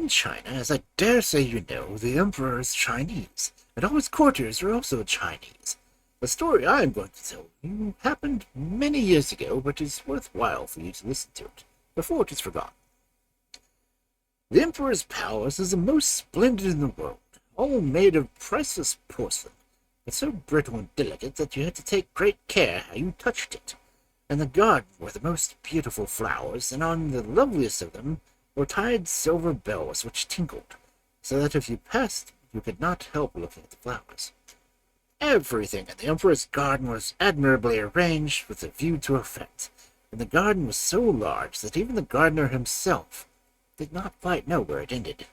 In China, as I dare say you know, the emperor is Chinese, and all his courtiers are also Chinese. The story I am going to tell you happened many years ago, but is worthwhile for you to listen to it, before it is forgotten. The emperor's palace is the most splendid in the world, all made of priceless porcelain, but so brittle and delicate that you had to take great care how you touched it. And the garden were the most beautiful flowers, and on the loveliest of them were tied silver bells which tinkled, so that if you passed you could not help looking at the flowers. Everything in the emperor's garden was admirably arranged with a view to effect, and the garden was so large that even the gardener himself did not quite know where it ended.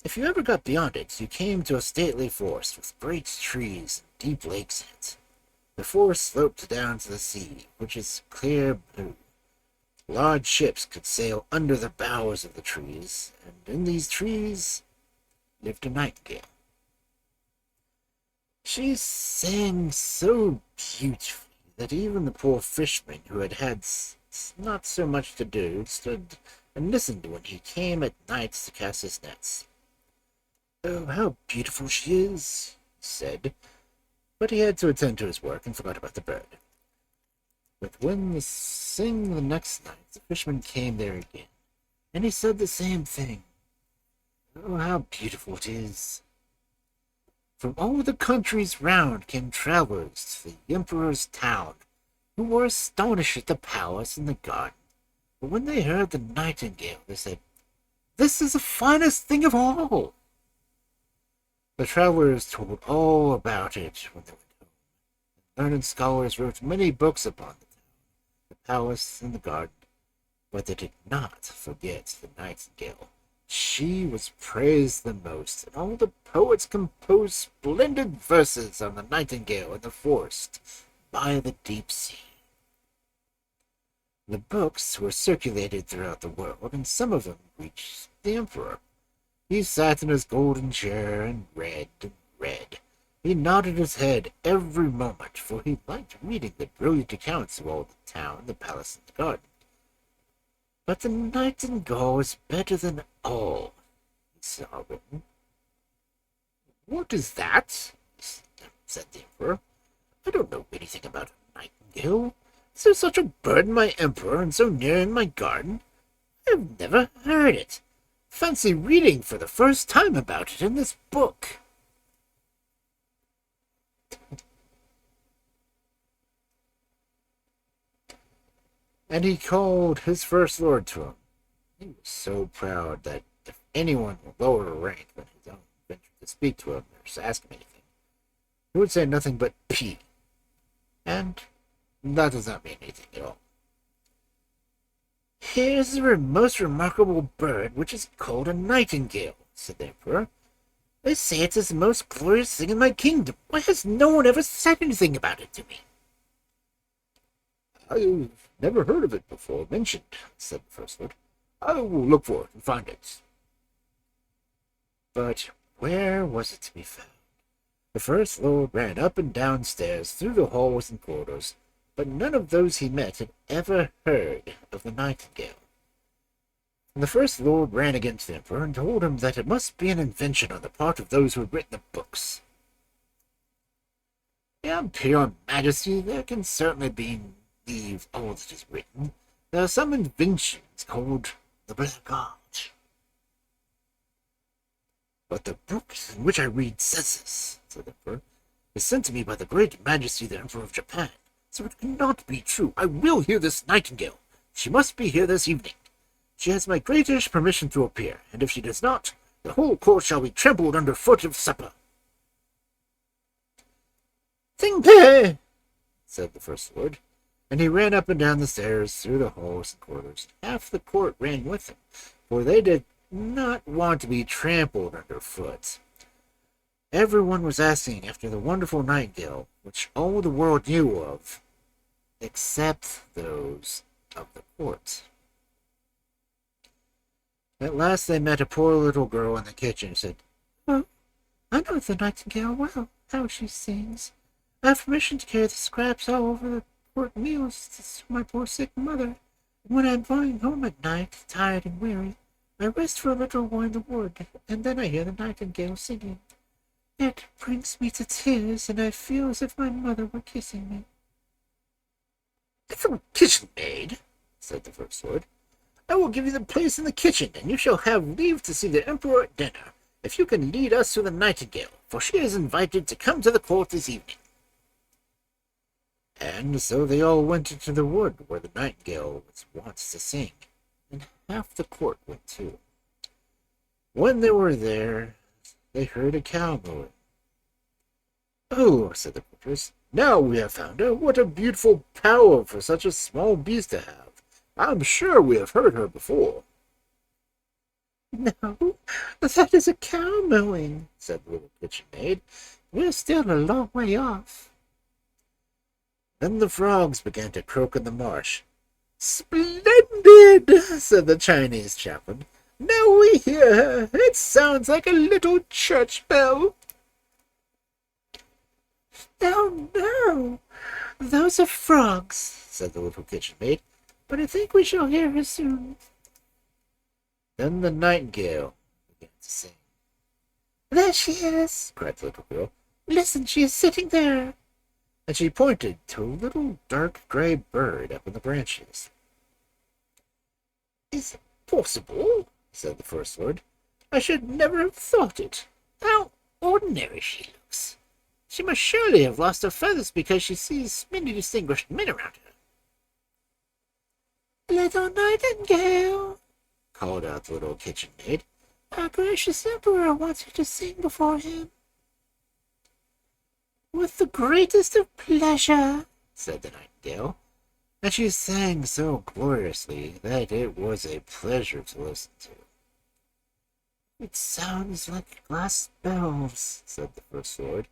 If you ever got beyond it, you came to a stately forest with great trees and deep lakes in it. The forest sloped down to the sea, which is clear blue. Large ships could sail under the boughs of the trees, and in these trees lived a nightingale. She sang so beautifully that even the poor fisherman, who had not so much to do, stood and listened when he came at nights to cast his nets. "Oh, how beautiful she is," he said, but he had to attend to his work and forgot about the bird. But when the next night, the fisherman came there again, and he said the same thing. "Oh, how beautiful it is." From all the countries round came travellers to the emperor's town, who were astonished at the palace and the garden. But when they heard the nightingale, they said, "This is the finest thing of all." The travellers told all about it when they went home. Learned scholars wrote many books upon the palace and the garden, but they did not forget the nightingale. She was praised the most, and all the poets composed splendid verses on the nightingale in the forest by the deep sea. The books were circulated throughout the world, and some of them reached the emperor. He sat in his golden chair and read and read. He nodded his head every moment, for he liked reading the brilliant accounts of all the town, the palace, and the garden. But the nightingale was better than all, he saw written. "What is that?" said the emperor. "I don't know anything about a nightingale. Is there such a bird in my emperor, and so near in my garden? I have never heard it. Fancy reading for the first time about it in this book." And he called his first lord to him. He was so proud that if anyone of lower rank than his own ventured to speak to him or to ask him anything, he would say nothing but "P." And that does not mean anything at all. "Here is a most remarkable bird which is called a nightingale," said the emperor. "They say it is the most glorious thing in my kingdom. Why has no one ever said anything about it to me?" "I've never heard of it before mentioned," said the first lord. "I will look for it and find it." But where was it to be found? The first lord ran up and down stairs through the halls and corridors, but none of those he met had ever heard of the nightingale. And the first lord ran against the emperor and told him that it must be an invention on the part of those who had written the books. "Your Majesty, there can certainly believe all that is written. There are some inventions called the black art." "But the book in which I read says this," said the emperor, "is sent to me by the great Majesty the Emperor of Japan, so it cannot be true. I will hear this nightingale. She must be here this evening. She has my greatest permission to appear, and if she does not, the whole court shall be trampled under foot of supper." "Ting-peh!" said the first lord, and he ran up and down the stairs, through the halls and corridors. Half the court ran with him, for they did not want to be trampled underfoot. Everyone was asking after the wonderful nightingale, which all the world knew of, except those of the court. At last they met a poor little girl in the kitchen and said, "Oh, I know the nightingale well, how she sings. I have permission to carry the scraps all over the court meals to my poor sick mother, and when I am going home at night, tired and weary, I rest for a little while in the wood, and then I hear the nightingale singing. It brings me to tears, and I feel as if my mother were kissing me. "Little kitchen maid," said the first lord, "I will give you the place in the kitchen, and you shall have leave to see the emperor at dinner, if you can lead us to the nightingale, for she is invited to come to the court this evening." And so they all went into the wood where the nightingale was wont to sing, and half the court went too. When they were there, they heard a cow mooing. "Oh," said the courtiers, "now we have found her. What a beautiful power for such a small beast to have! I'm sure we have heard her before." "No, that is a cow mooing," said the little kitchen maid. "We're still a long way off." Then the frogs began to croak in the marsh. "Splendid!" said the Chinese chaplain. "Now we hear her. It sounds like a little church bell." "Oh, no, those are frogs," said the little kitchen maid. "But I think we shall hear her soon." Then the nightingale began to sing. "There she is!" cried the little girl. "Listen, she is sitting there." And she pointed to a little dark gray bird up in the branches. "Is it possible?" said the first lord. "I should never have thought it. How ordinary she looks. She must surely have lost her feathers because she sees many distinguished men around her." "Little Nightingale," called out the little kitchen maid, "our gracious emperor wants you to sing before him." "With the greatest of pleasure," said the nightingale, and she sang so gloriously that it was a pleasure to listen to. "It sounds like glass bells," said the first lord,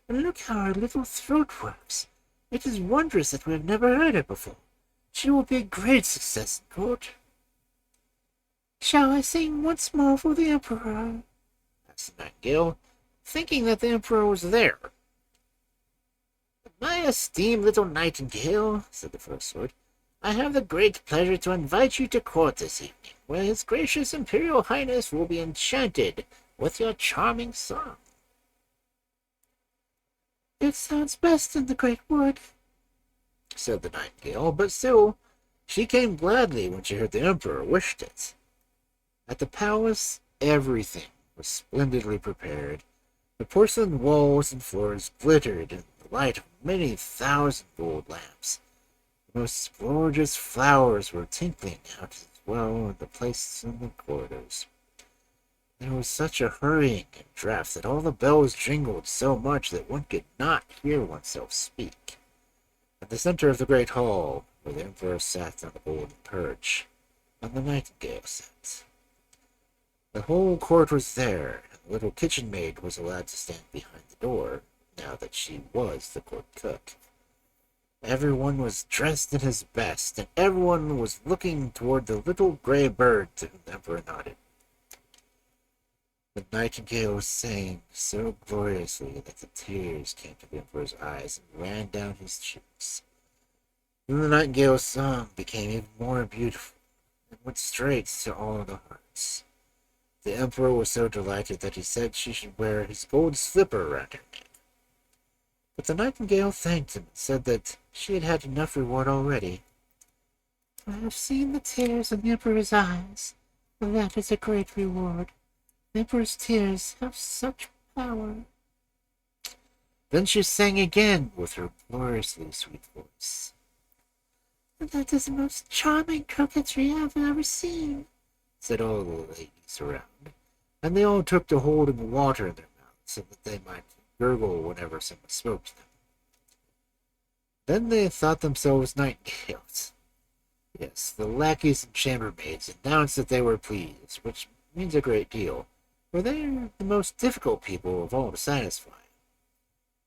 "and look how her little throat works. It is wondrous that we have never heard her before. She will be a great success in court." "Shall I sing once more for the emperor?" asked the nightingale, thinking that the emperor was there. "My esteemed little nightingale," said the first lord, "I have the great pleasure to invite you to court this evening, where his gracious imperial highness will be enchanted with your charming song." "It sounds best in the great wood," said the nightingale, but still she came gladly when she heard the emperor wished it. At the palace everything was splendidly prepared. The porcelain walls and floors glittered in the light of many thousand gold lamps. The most gorgeous flowers were tinkling out as well in the places in the corridors. There was such a hurrying and draft that all the bells jingled so much that one could not hear oneself speak. At the center of the great hall, where the emperor sat on a golden perch, and the nightingale sat, the whole court was there, and the little kitchen maid was allowed to stand behind the door, now that she was the court cook. Everyone was dressed in his best, and everyone was looking toward the little gray bird to whom the emperor nodded. The nightingale sang so gloriously that the tears came to the emperor's eyes and ran down his cheeks. Then the nightingale's song became even more beautiful and went straight to all the hearts. The emperor was so delighted that he said she should wear his gold slipper around her neck. But the nightingale thanked him and said that she had had enough reward already. "I have seen the tears in the emperor's eyes, and that is a great reward. The emperor's tears have such power." Then she sang again with her gloriously sweet voice. "That is the most charming coquetry I have ever seen," said all the ladies around, and they all took to holding water in their mouths so that they might gurgle whenever someone spoke to them. Then they thought themselves nightingales. Yes, the lackeys and chambermaids announced that they were pleased, which means a great deal, for they are the most difficult people of all to satisfy.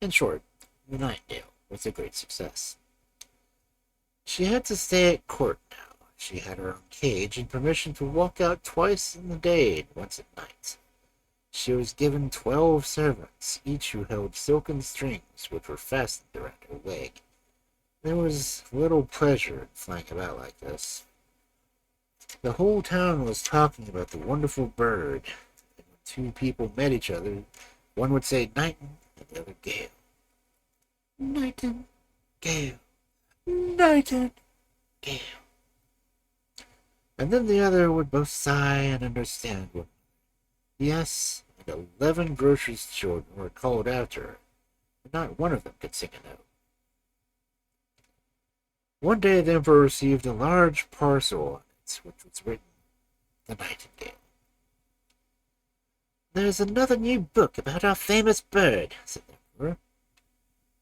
In short, the nightingale was a great success. She had to stay at court now. She had her own cage and permission to walk out twice in the day and once at night. She was given 12 servants, each who held silken strings which were fastened around her leg. There was little pleasure in flying about like this. The whole town was talking about the wonderful bird. And when two people met each other, one would say Nightingale and the other Gale. Nightingale, Nightingale. And then the other would both sigh and understand what. Yes, and 11 grocer's children were called after her, and not one of them could sing a note. One day the emperor received a large parcel on it, which was written, The Nightingale. There's another new book about our famous bird, said the emperor.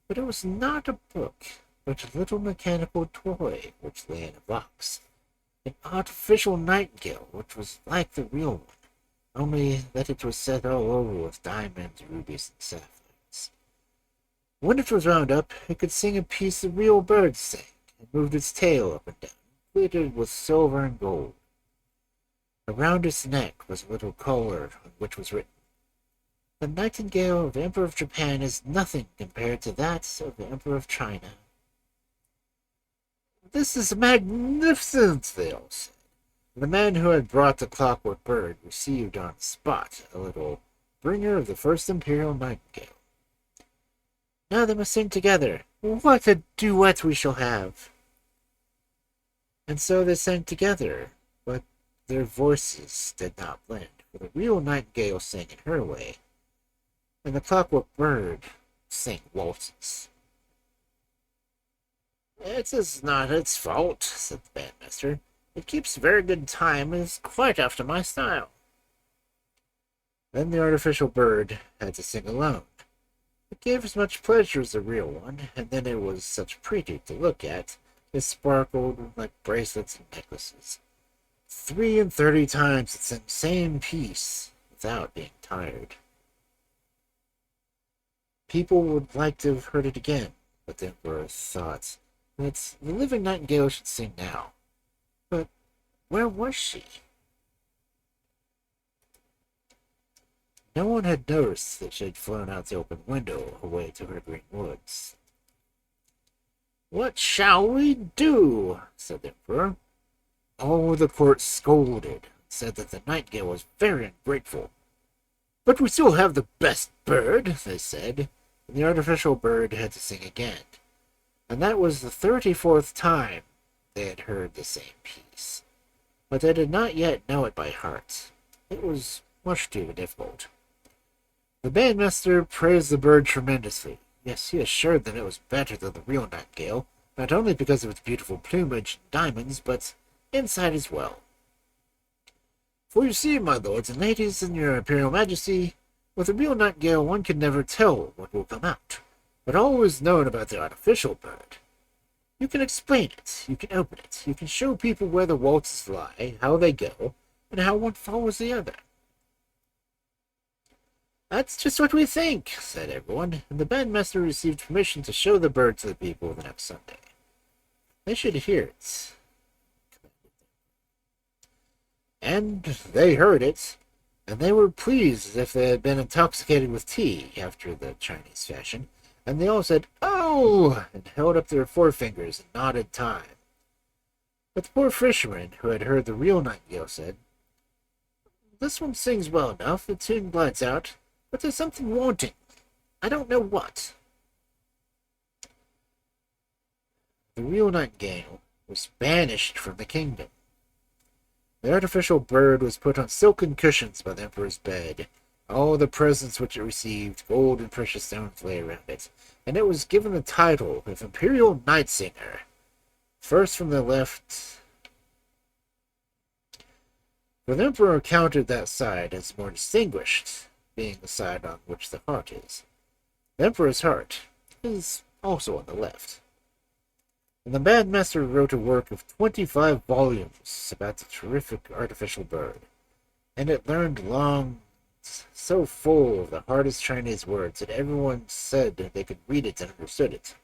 But it was not a book, but a little mechanical toy which lay in a box. An artificial nightingale, which was like the real one, only that it was set all over with diamonds, rubies, and sapphires. When it was wound up, it could sing a piece the real bird sang, and moved its tail up and down, glittered with silver and gold. Around its neck was a little collar on which was written, The Nightingale of the Emperor of Japan is nothing compared to that of the Emperor of China. This is magnificent, they all said. The man who had brought the clockwork bird received on the spot a little bringer of the first imperial nightingale. Now they must sing together. What a duet we shall have! And so they sang together, but their voices did not blend, for the real nightingale sang in her way, and the clockwork bird sang waltzes. It is not its fault, said the bandmaster. It keeps very good time and is quite after my style. Then the artificial bird had to sing alone. It gave as much pleasure as the real one, and then it was such pretty to look at. It sparkled like bracelets and necklaces. 33 times it sang the same piece without being tired. People would like to have heard it again, but the emperor thought that the living nightingale should sing now. But where was she? No one had noticed that she had flown out the open window away to her green woods. What shall we do? Said the emperor. All the court scolded, and said that the nightingale was very ungrateful. But we still have the best bird, they said, and the artificial bird had to sing again. And that was the 34th time they had heard the same piece. But they did not yet know it by heart. It was much too difficult. The bandmaster praised the bird tremendously. Yes, he assured them it was better than the real nightingale, not only because of its beautiful plumage and diamonds, but inside as well. For you see, my lords and ladies, and your imperial majesty, with a real nightingale one can never tell what will come out, but all is known about the artificial bird. You can explain it, you can open it, you can show people where the waltzes lie, how they go, and how one follows the other. That's just what we think, said everyone, and the bandmaster received permission to show the bird to the people the next Sunday. They should hear it. And they heard it, and they were pleased as if they had been intoxicated with tea after the Chinese fashion, and they all said, "Oh!" and held up their forefingers and nodded time. But the poor fisherman, who had heard the real nightingale, said, "This one sings well enough, the tune glides out, but there's something wanting. I don't know what." The real nightingale was banished from the kingdom. The artificial bird was put on silken cushions by the emperor's bed. All the presents which it received, gold and precious stones, lay around it, and it was given the title of Imperial Night Singer. First from the left, for the emperor counted that side as more distinguished, being the side on which the heart is. The emperor's heart is also on the left. And the bandmaster wrote a work of 25 volumes about the terrific artificial bird, and it learned long, so full of the hardest Chinese words that everyone said they could read it and understood it.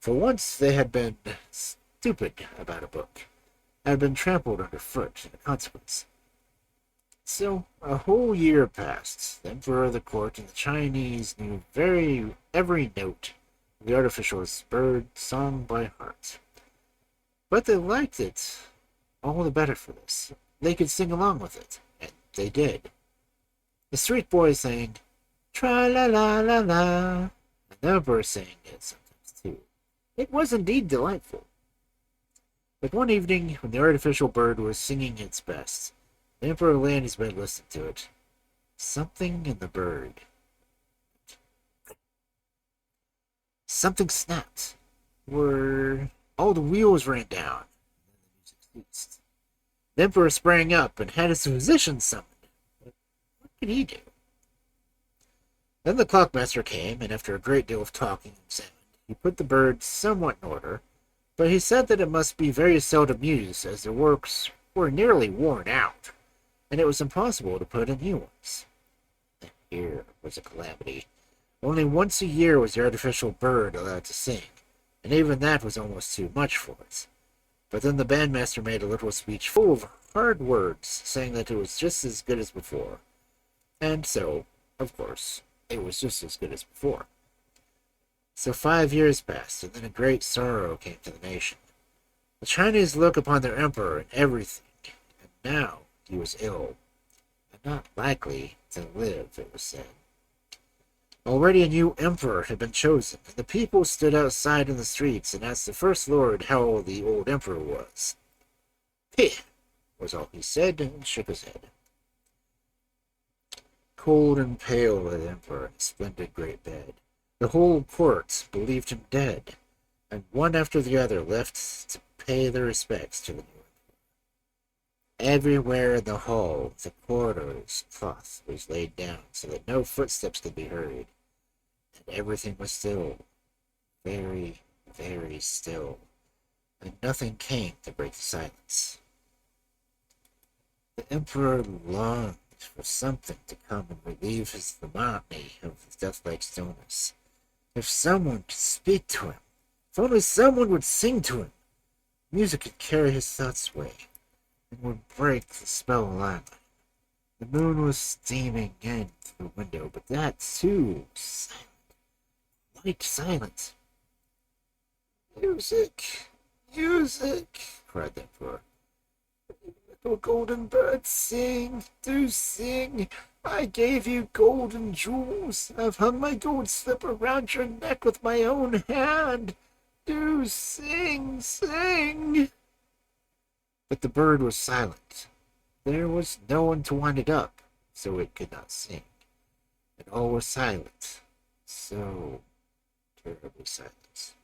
For once they had been stupid about a book, and had been trampled underfoot in consequence. So a whole year passed. The emperor of the court and the Chinese knew every note of the artificial bird sung by heart. But they liked it all the better for this. They could sing along with it, and they did. The street boys sang, "Tra-la-la-la-la," and the Emperor sang it sometimes too. It was indeed delightful. But one evening, when the artificial bird was singing its best, the Emperor lay in his bed listening to it. Something in the bird. Something snapped, where all the wheels ran down, and the music ceased. The Emperor sprang up and had his physician summoned. But what could he do? Then the clockmaster came, and after a great deal of talking and examined, he put the bird somewhat in order, but he said that it must be very seldom used, as the works were nearly worn out, and it was impossible to put in new ones. And here was a calamity. Only once a year was the artificial bird allowed to sing, and even that was almost too much for it. But then the bandmaster made a little speech full of hard words, saying that it was just as good as before. And so, of course, it was just as good as before. So 5 years passed, and then a great sorrow came to the nation. The Chinese look upon their emperor in everything, and now he was ill, and not likely to live, it was said. Already a new emperor had been chosen, and the people stood outside in the streets and asked the First Lord how old the old emperor was. "Pih," was all he said, and shook his head. Cold and pale lay the emperor in a splendid great bed. The whole court believed him dead, and one after the other left to pay their respects to the new emperor. Everywhere in the hall, the corridor's cloth was laid down so that no footsteps could be heard, and everything was still, very, very still, and nothing came to break the silence. The emperor longed for something to come and relieve his monotony of the death-like stillness. If someone could speak to him, if only someone would sing to him, music could carry his thoughts away, and would break the spell alive. The moon was steaming in through the window, but that too was silent, quite silent. "Music, music," cried the emperor. "Little golden bird, sing, do sing. I gave you golden jewels. I've hung my gold slipper round your neck with my own hand. Do sing, sing." But the bird was silent. There was no one to wind it up, so it could not sing. And all was silent, so terribly silent.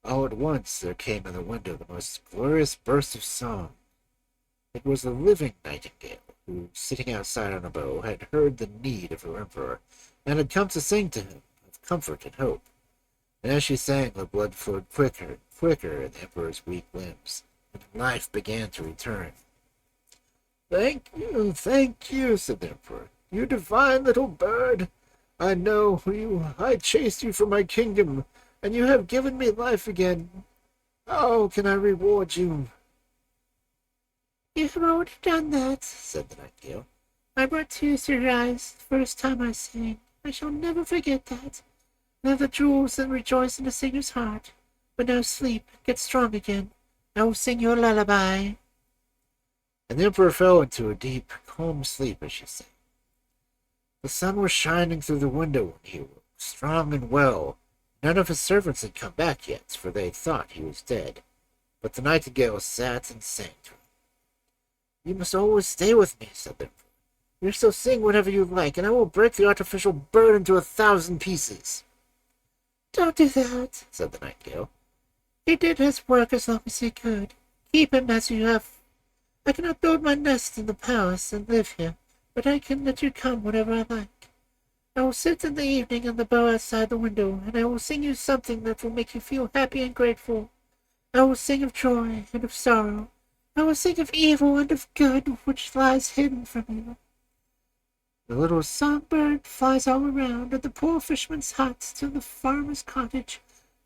All at once there came in the window the most glorious burst of song. It was the living Nightingale, who, sitting outside on a bough, had heard the need of her emperor, and had come to sing to him of comfort and hope. And as she sang, the blood flowed quicker and quicker in the emperor's weak limbs, and life began to return. thank you," said the emperor. "You divine little bird. I know you. I chased you from my kingdom, and you have given me life again. How can I reward you?" "You have already done that," said the Nightingale. "I brought tears to your eyes the first time I sang. I shall never forget that. They're the jewels that rejoice in the singer's heart. But now sleep, get strong again. I will sing you a lullaby." And the emperor fell into a deep, calm sleep as she sang. The sun was shining through the window when he woke, strong and well. None of his servants had come back yet, for they thought he was dead. But the Nightingale sat and sang to him. "You must always stay with me," said the emperor. "You shall sing whenever you like, and I will break the artificial bird into 1,000 pieces." "Don't do that," said the Nightingale. "He did his work as long as he could. Keep him as you have. I cannot build my nest in the palace and live here, but I can let you come whenever I like. I will sit in the evening on the bough outside the window, and I will sing you something that will make you feel happy and grateful. I will sing of joy and of sorrow. I will sing of evil and of good which lies hidden from you. The little songbird flies all around, at the poor fisherman's hut, to the farmer's cottage,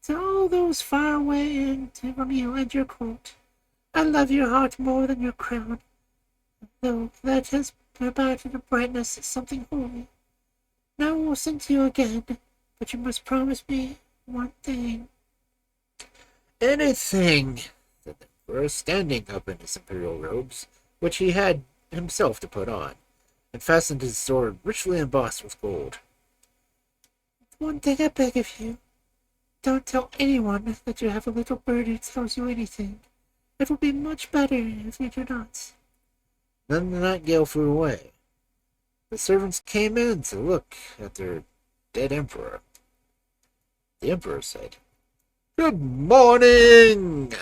to all those far away and from you and your court. I love your heart more than your crown, though that has about it a brightness is something holy. Now I will sing to you again, but you must promise me one thing." "Anything," said the emperor, standing up in his imperial robes, which he had himself to put on, and fastened his sword richly embossed with gold. One thing I beg of you, don't tell anyone that you have a little bird who tells you anything. It will be much better if you do not. Then the nightingale flew away. The servants came in to look at their dead emperor. The emperor said, "Good morning!